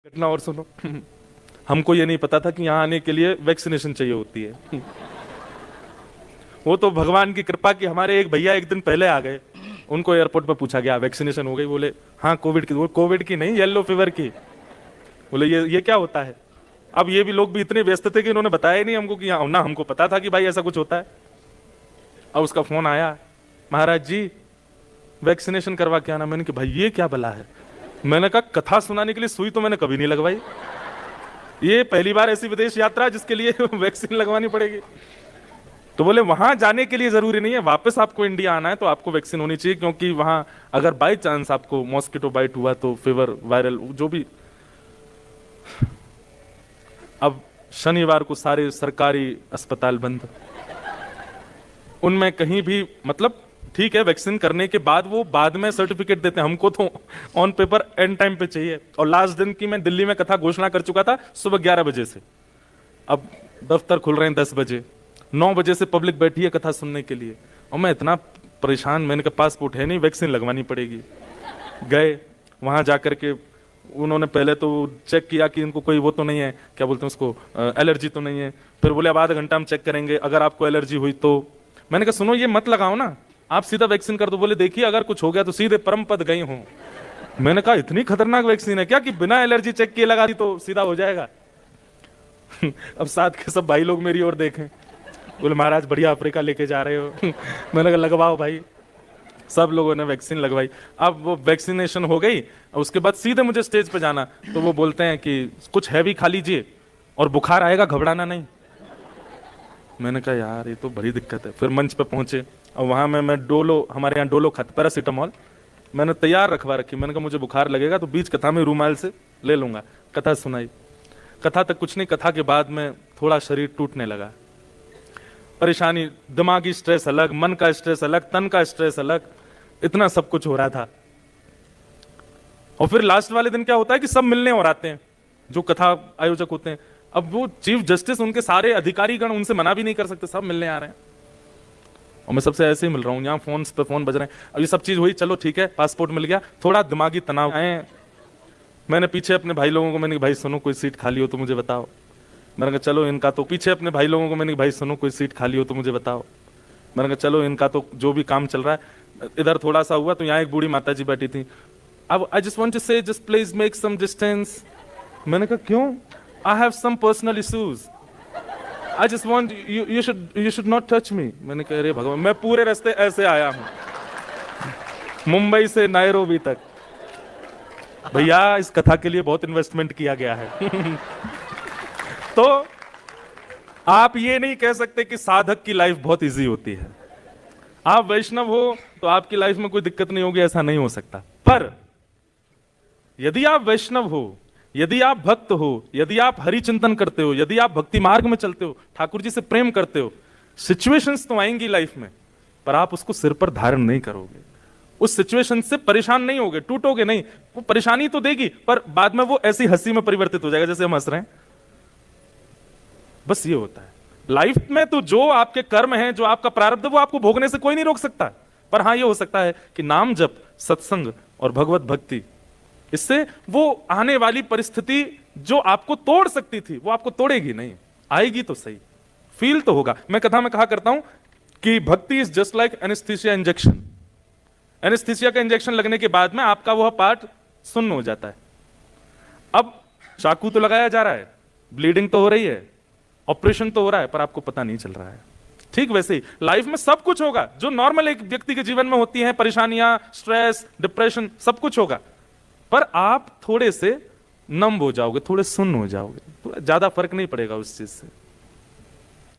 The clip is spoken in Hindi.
घटना और सुनो। हमको ये नहीं पता था कि यहाँ आने के लिए वैक्सीनेशन चाहिए होती है। वो तो भगवान की कृपा कि हमारे एक भैया एक दिन पहले आ गए। उनको एयरपोर्ट पर पूछा गया वैक्सीनेशन हो गई, बोले हाँ कोविड की। वो कोविड की नहीं, येलो फीवर की। बोले ये क्या होता है। अब ये भी लोग भी इतने व्यस्त थे कि इन्होंने बताया नहीं हमको कि हाँ ना, हमको पता था कि भाई ऐसा कुछ होता है। अब उसका फोन आया, महाराज जी वैक्सीनेशन करवा के आना। मैंने कहा भाई ये क्या बला है। मैंने कहा कथा सुनाने के लिए सुई तो मैंने कभी नहीं लगवाई, ये पहली बार ऐसी विदेश यात्रा जिसके लिए वैक्सीन लगवानी पड़ेगी। तो बोले वहां जाने के लिए जरूरी नहीं है, वापस आपको इंडिया आना है तो आपको वैक्सीन होनी चाहिए, क्योंकि वहां अगर बाय चांस आपको मॉस्किटो बाइट हुआ तो फीवर वायरल जो भी। अब शनिवार को सारे सरकारी अस्पताल बंद, उनमें कहीं भी मतलब ठीक है वैक्सीन करने के बाद वो बाद में सर्टिफिकेट देते हैं, हमको तो ऑन पेपर एंड टाइम पे चाहिए। और लास्ट दिन की मैं दिल्ली में कथा घोषणा कर चुका था सुबह 11 बजे से। अब दफ्तर खुल रहे हैं 10 बजे, 9 बजे से पब्लिक बैठी है कथा सुनने के लिए। और मैं इतना परेशान, मैंने कहा पासपोर्ट है नहीं, वैक्सीन लगवानी पड़ेगी। गए वहां जाकर के उन्होंने पहले तो चेक किया कि इनको कोई वो तो नहीं है, क्या बोलते हैं उसको, एलर्जी तो नहीं है। फिर बोले अब आधा घंटा हम चेक करेंगे, अगर आपको एलर्जी हुई तो। मैंने कहा सुनो ये मत लगाओ ना, आप सीधा वैक्सीन कर दो। बोले देखिए अगर कुछ हो गया तो सीधे परम पद गई हूं। मैंने कहा इतनी खतरनाक वैक्सीन है क्या कि बिना एलर्जी चेक किए लगा दी तो सीधा हो जाएगा। अब साथ के सब भाई लोग मेरी ओर देखें, बोले महाराज बढ़िया अफ्रीका लेके जा रहे हो। मैंने कहा लगवाओ भाई। सब लोगों ने वैक्सीन लगवाई। अब वो वैक्सीनेशन हो गई, उसके बाद सीधे मुझे स्टेज पे जाना। तो वो बोलते हैं कि कुछ हैवी खा लीजिए और बुखार आएगा, घबराना नहीं। मैंने कहा यार ये तो बड़ी दिक्कत है। फिर मंच पे पहुंचे और वहां मैं डोलो, हमारे यहाँ डोलो खाते, पैरासीटामॉल मैंने तैयार रखवा रखी। मैंने कहा मुझे बुखार लगेगा तो बीच कथा में रूमाल से ले लूंगा। कथा सुनाई, कथा तक कुछ नहीं, कथा के बाद में थोड़ा शरीर टूटने लगा। परेशानी, दिमागी स्ट्रेस अलग, मन का स्ट्रेस अलग, तन का स्ट्रेस अलग, इतना सब कुछ हो रहा था। और फिर लास्ट वाले दिन क्या होता है कि सब मिलने और आते हैं जो कथा आयोजक होते हैं। अब वो चीफ जस्टिस, उनके सारे अधिकारी गण, उनसे मना भी नहीं कर सकते, सब मिलने आ रहे हैं। और मैं सबसे ऐसे ही मिल रहा हूँ, यहाँ फोन पे फोन बज रहे हैं। अब ये सब चीज हुई, चलो ठीक है पासपोर्ट मिल गया, थोड़ा दिमागी तनाव आए। मैंने पीछे अपने भाई लोगों को, मैंने भाई सुनो कोई सीट खाली हो तो मुझे बताओ। मैंने कहा चलो इनका तो, पीछे अपने भाई लोगों को मैंने भाई सुनो कोई सीट खाली हो तो मुझे बताओ। मैंने कहा चलो इनका तो जो भी काम चल रहा है। इधर थोड़ा सा हुआ तो यहाँ एक बूढ़ी माता जी बैठी थी। अब I just want to say just please make some distance. मैंने कहा क्यों, I have some personal issues, I just want you should not touch me. मैंने कहा अरे भगवान, मैं पूरे रास्ते ऐसे आया हूं मुंबई से नायरोबी तक। भैया इस कथा के लिए बहुत इन्वेस्टमेंट किया गया है। तो आप ये नहीं कह सकते कि साधक की लाइफ बहुत इजी होती है। आप वैष्णव हो तो आपकी लाइफ में कोई दिक्कत नहीं होगी, ऐसा नहीं हो सकता। पर यदि आप वैष्णव हो, यदि आप भक्त हो, यदि आप हरि चिंतन करते हो, यदि आप भक्ति मार्ग में चलते हो, ठाकुर जी से प्रेम करते हो, सिचुएशंस तो आएंगी लाइफ में, पर आप उसको सिर पर धारण नहीं करोगे। उस सिचुएशन से परेशान नहीं होगे, टूटोगे नहीं। वो परेशानी तो देगी पर बाद में वो ऐसी हंसी में परिवर्तित हो जाएगा जैसे हम हंस रहे हैं। बस ये होता है लाइफ में। तो जो आपके कर्म हैं, जो आपका प्रारब्ध, वो आपको भोगने से कोई नहीं रोक सकता। पर हाँ ये हो सकता है कि नाम जप, सत्संग और भगवत भक्ति, इससे वो आने वाली परिस्थिति जो आपको तोड़ सकती थी वो आपको तोड़ेगी नहीं, आएगी तो सही, फील तो होगा। मैं कथा में कहा करता हूं कि भक्ति is just like anaesthesia injection. Anaesthesia का इंजेक्शन लगने के बाद में आपका वह पार्ट सुन्न हो जाता है। अब चाकू तो लगाया जा रहा है, ब्लीडिंग तो हो रही है, ऑपरेशन तो हो रहा है, पर आपको पता नहीं चल रहा है। ठीक वैसे ही लाइफ में सब कुछ होगा जो नॉर्मल एक व्यक्ति के जीवन में होती हैं, परेशानियां, स्ट्रेस, डिप्रेशन, सब कुछ होगा। पर आप थोड़े से नम हो जाओगे, थोड़े सुन्न हो जाओगे, तो ज्यादा फर्क नहीं पड़ेगा उस चीज से।